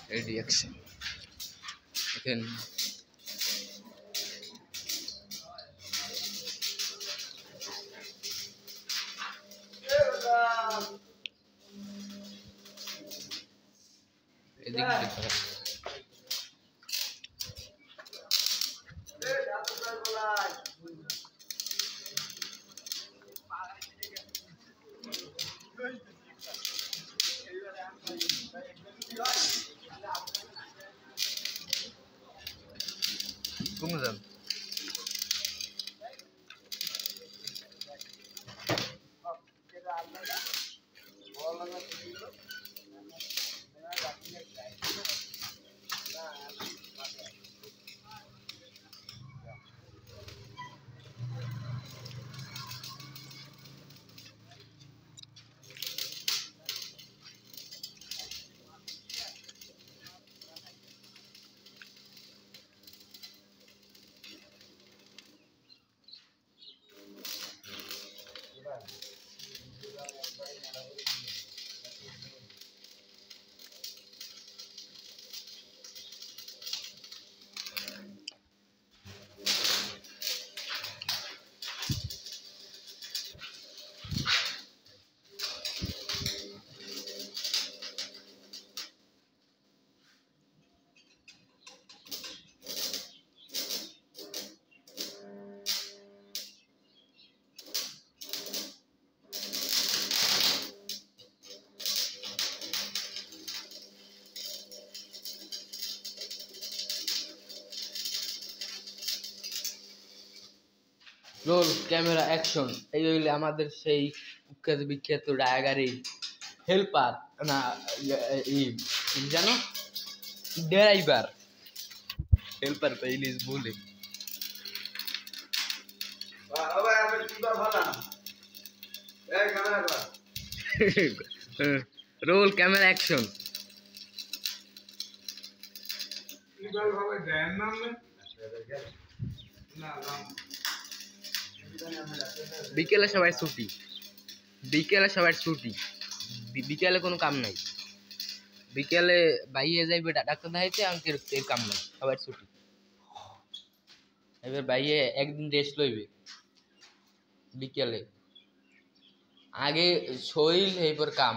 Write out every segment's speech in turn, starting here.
Ready action দেখেন এদিক দেখো কমে যান রোল ক্যামেরা অ্যাকশন এই হইলে আমাদের সেই কুখ্যাত বিখ্যাত ডায়াগারি হেল্পার না জানো ড্রাইভার হেল্পার ইলিশ বলে রোল ক্যামেরা অ্যাকশন বিকেলে সবাই ছুটি বিকেলে কোনো কাম নাই বিকেলে বাইয়ে যাইবে ডাক্তার দেখাইতে আঙ্কের এর কাম নাই সবার ছুটি এবার বাইয়ে একদিন রেস্ট লইবে বিকেলে আগে শৈল এইবার কাম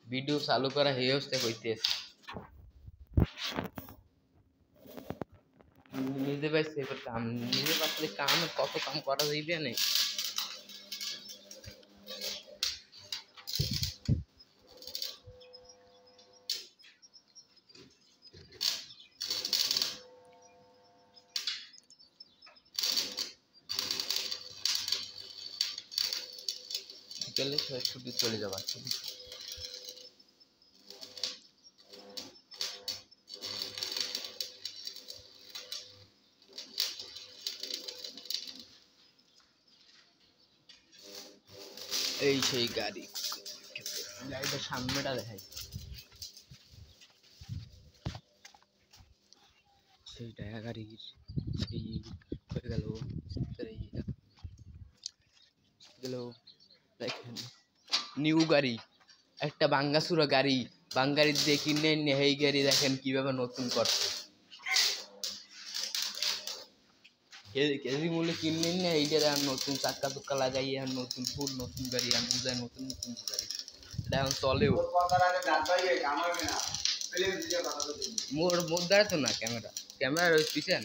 ভিডিও চালু করা হে হচ্ছে হইতেছে নিজে পাইছে এবার কাম নিজে পাইলে কাম কত কাম করা যাইবে না বিকেলে ছুটি চলে যাবার এই সেই গাড়ি গাড়িটা সামনেটা দেখাই সেই টায়া গাড়ির সেই হয়ে গেল দেখেন নিউ গাড়ি একটা বাঙ্গাসুরা গাড়ি বাঙ্গারি দিয়ে কিনে নিয়ে এই গাড়ি দেখেন কিভাবে নতুন করছে কেজি মূল্যে কিনে নিয়ে এইটা আর নতুন চাক্কা চুক্কা লাগাই আর নতুন ফুল নতুন গাড়ি আর বুঝায় নতুন নতুন গাড়ি এটা এখন চলেও মোর দ্বারা তো না ক্যামেরা রয়েছে পিছন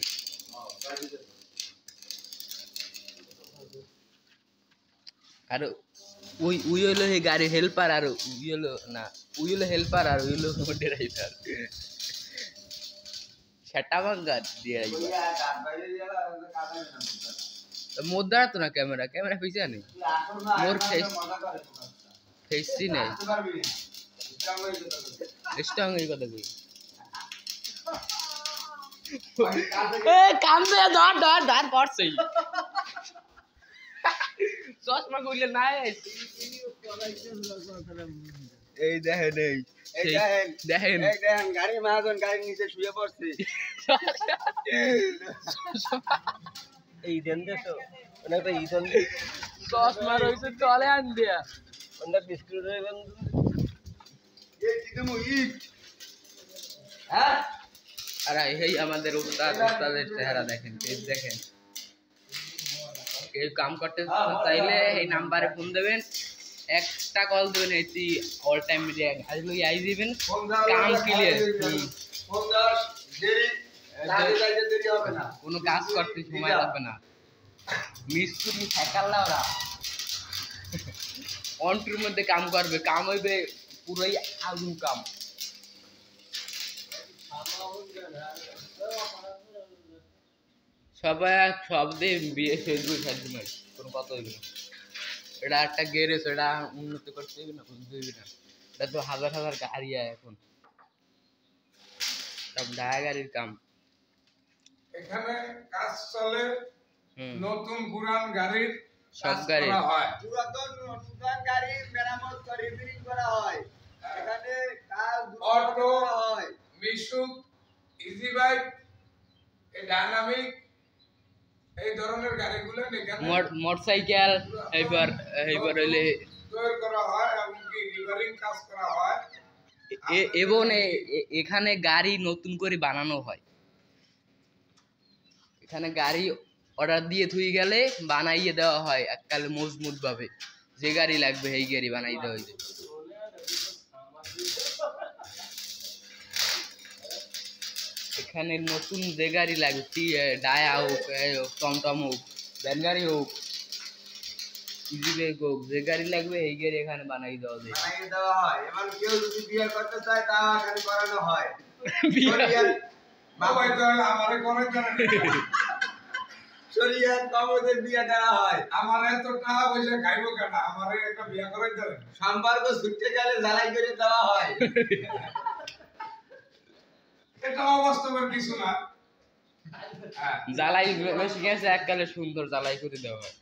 আর ওই হলো এই গাড়ির হেল্পার আর উই হলো না উই হলো হেল্পার আর উই হলো ড্রাইভার সেটা ভাঙ্গা মোর দ্বারা তো না ক্যামেরা পিছনে নেই মোর ফেসি নেই স্ট্রং এই কথা কই কাম দে ধর পড়ছে চশমা কইলে নাই এই দেখেন দেখেন গাড়ি মাহাজন গাড়ির নিচে শুয়ে পড়ছে এই দেন দে তো অনেকটা ইদন চশমা রইছে চলে আন দিয়া ওটা বিস্কুট রইবেন এই দিদমু ইট আর এই আমাদের উস্তাদের চেহারা দেখেন, পেজ দেখেন। কেউ কাম করতে চাইলে এই নাম্বারে ফোন দেবেন, একটা কল দেবেন, এটি অল টাইম মিডিয়া আসলে আই দিবেন, কাম ক্লিয়ার। কোনো কাজ করতে সময় লাগবে না, মিস্ত্রি থাকাল্লা ওরা অন্টুর মধ্যে কাম করবে, কাম হইবে পুরোই আগুন কাম। সবাই সব দিয়ে বিয়ে ফেসবুক ফেসবুক কোনো কথা হইবে না। এটা একটা গ্যারেজ, এটা উন্নতি করতে হইবে না, বুঝতে হইবে না। এটা তো হাজার হাজার গাড়ি এখন, সব ডায়া গাড়ির কাম। এখানে কাজ চলে নতুন পুরান গাড়ির সব গাড়ি হয়, পুরাতন নতুন গাড়ি মেরামত করে রিপেয়ারিং করা হয়। এখানে কাজ অটো হয়, মিশুক, ইজি বাইক, এই ডাইনামিক, এই ধরনের গাড়িগুলো এখানে মোটরসাইকেল এইবার হইলে তৈরি করা হয় এবং কি রিপেয়ারিং কাজ করা হয়। এবং এখানে গাড়ি নতুন করে বানানো হয়। এখানে গাড়ি অর্ডার দিয়ে থুই গেলে বানাইয়ে দেওয়া হয় এককালে মজবুত ভাবে, যে গাড়ি লাগবে সেই গাড়ি বানাই দেওয়া হয়েছে। এখানে নতুন যে গাড়ি লাগবে, ডায়া হোক, টমটম হোক, ভ্যান গাড়ি হোক, ইজি বাইক হোক, যে গাড়ি লাগবে এই গাড়ি এখানে বানাই দেওয়া যায়। বানিয়ে দেওয়া হয়। এবং কেউ যদি বিয়ে করতে চায় তা এখানে করানো হয়। বাবা তো আমারে করে জানেন, শরিয়াত বাবুদের বিয়ে দেওয়া হয়। আমারে তো টাকা পয়সা খাইবো কেন, আমারে একটা বিয়ে করে দেন। সম্পর্ক ছুটতে গেলে জ্বালাই করে দেওয়া হয়। এটা অবাস্তবের কিছু না। জ্বালাই বেশি গেছে এককালে সুন্দর জ্বালাই করে দেওয়া হয়।